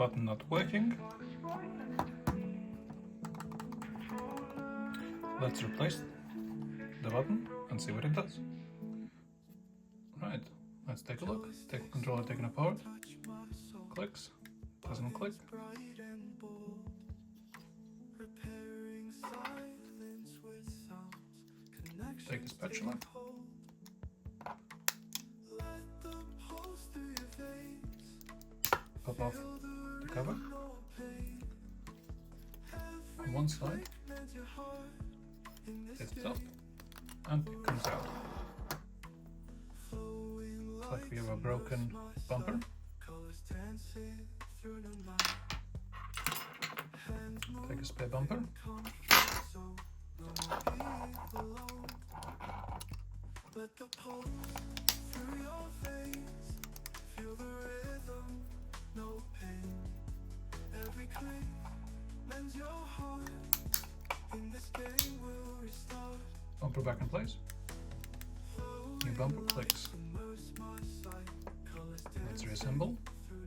button not working. Let's replace the button and see what it does. Right, let's take a look. Take the controller taken apart. Clicks, doesn't click. Take a spatula. Pop off the cover on one side, it's up and it comes out. It's like we have a broken bumper. Take a spare bumper. Let the pulse through your veins, feel the rhythm, no pain. Every click lends your heart, in this game will restart. Bumper back in place. New bumper clicks. Let's reassemble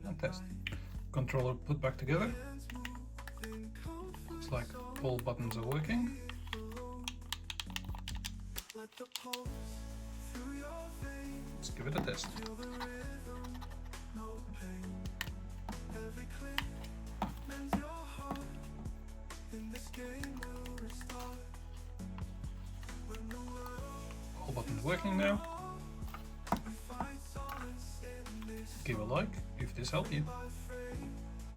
and test. Controller put back together. Looks like all buttons are working. Let's give it a test. All buttons working now. Give a like if this helped you.